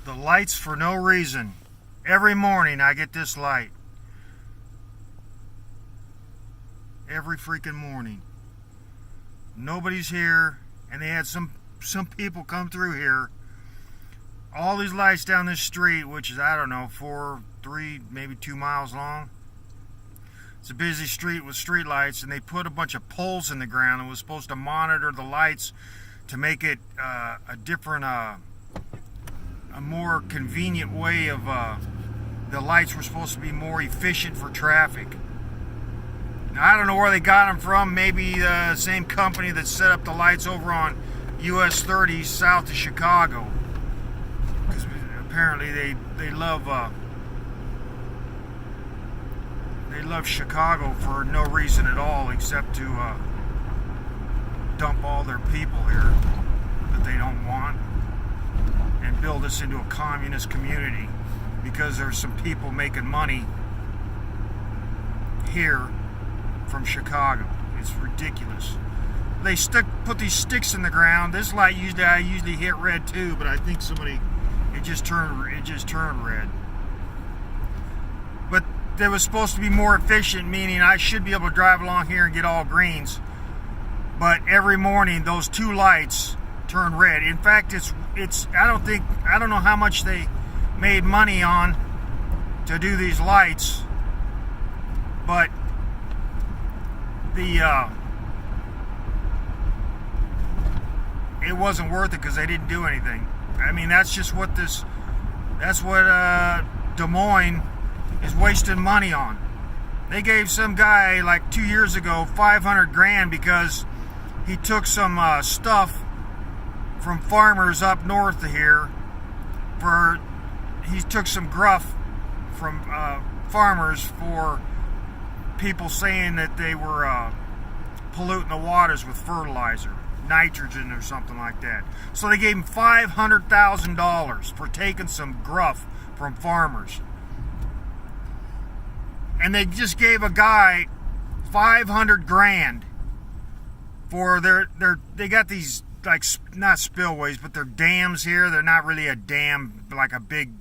The lights for no reason. Every morning I get this light. Every freaking morning. Nobody's here, and they had some people come through here. All these lights down this street, which is, I don't know, 3, maybe 2 miles long. It's a busy street with street lights, and they put a bunch of poles in the ground and was supposed to monitor the lights to make it a different, a more convenient way of, the lights were supposed to be more efficient for traffic. Now, I don't know where they got them from. Maybe the same company that set up the lights over on US 30 south of Chicago. Because apparently they love Chicago for no reason at all except to dump all their people here that they don't want and build us into a communist community because there's some people making money here from Chicago. It's ridiculous. They put these sticks in the ground. This light I usually hit red too, but I think it just turned red. But they was supposed to be more efficient, meaning I should be able to drive along here and get all greens. But every morning those 2 lights turn red. In fact, I don't know how much they made money on to do these lights, but it wasn't worth it because they didn't do anything. I mean, that's what Des Moines is wasting money on. They gave some guy like 2 years ago $500,000 because he took some stuff from farmers up north of here. He took some gruff from farmers for people saying that they were polluting the waters with fertilizer, nitrogen or something like that. So they gave him $500,000 for taking some gruff from farmers. And they just gave a guy $500,000 for they got these, like, not spillways, but they're dams here. They're not really a dam like a big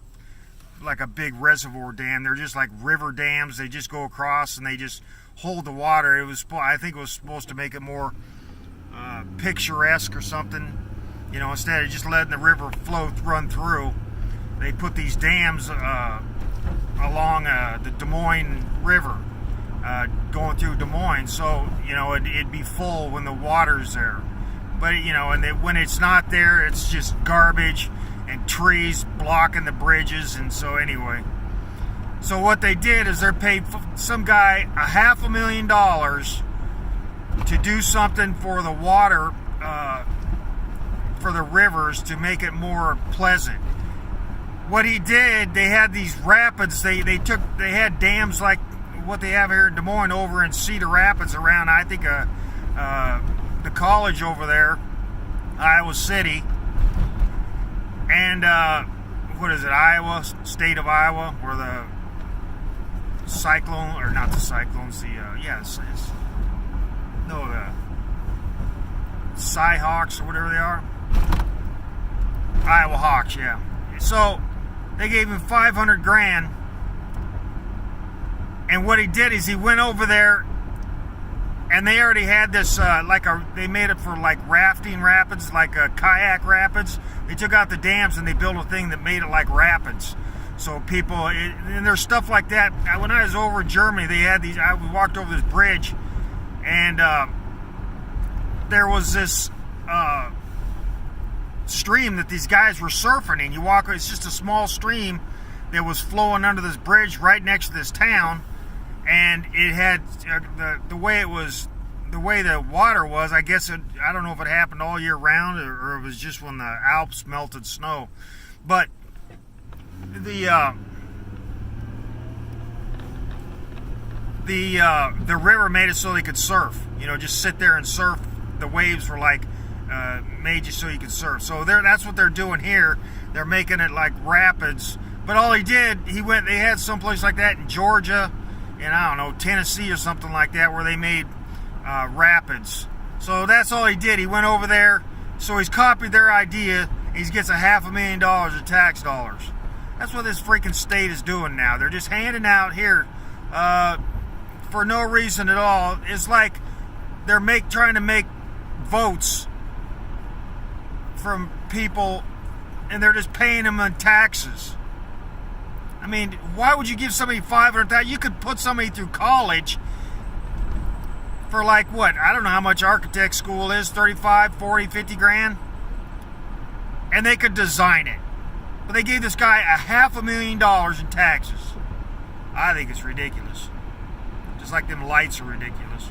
reservoir dam. They're just like river dams. They just go across and they just hold the water. I think it was supposed to make it more picturesque or something. You know, instead of just letting the river run through, they put these dams along the Des Moines River, going through Des Moines, so you know it'd be full when the water's there. But you know, when it's not there, it's just garbage and trees blocking the bridges. And so anyway, so what they did is they paid some guy $500,000 to do something for the water, for the rivers, to make it more pleasant. What he did, they had these rapids. They had dams like what they have here in Des Moines over in Cedar Rapids around, I think, the college over there, Iowa City, and what is it, Iowa, state of Iowa, where the cyclone, or not the cyclones, the Cyhawks or whatever they are, Iowa Hawks, yeah. So they gave him $500,000, and what he did is he went over there, and they already had this they made it for like rafting rapids, like kayak rapids. They took out the dams and they built a thing that made it like rapids. So and there's stuff like that. When I was over in Germany, they had these. I walked over this bridge, and there was this stream that these guys were surfing in. It's just a small stream that was flowing under this bridge right next to this town. And it had the way the water was. I guess I don't know if it happened all year round or it was just when the Alps melted snow. But the river made it so they could surf. You know, just sit there and surf. The waves were like made you so you could surf. So that's what they're doing here. They're making it like rapids. But all he did, they had someplace like that in Georgia. In, I don't know, Tennessee or something like that, where they made rapids. So that's all he did. He went over there. So he's copied their idea He gets $500,000 of tax dollars. That's what this freaking state is doing now. They're just handing out here for no reason at all. It's like they're trying to make votes from people, and they're just paying them in taxes. I mean, why would you give somebody $500,000? You could put somebody through college for like what? I don't know how much architect school is, 35, 40, 50 grand. And they could design it. But they gave this guy $500,000 in taxes. I think it's ridiculous. Just like them lights are ridiculous.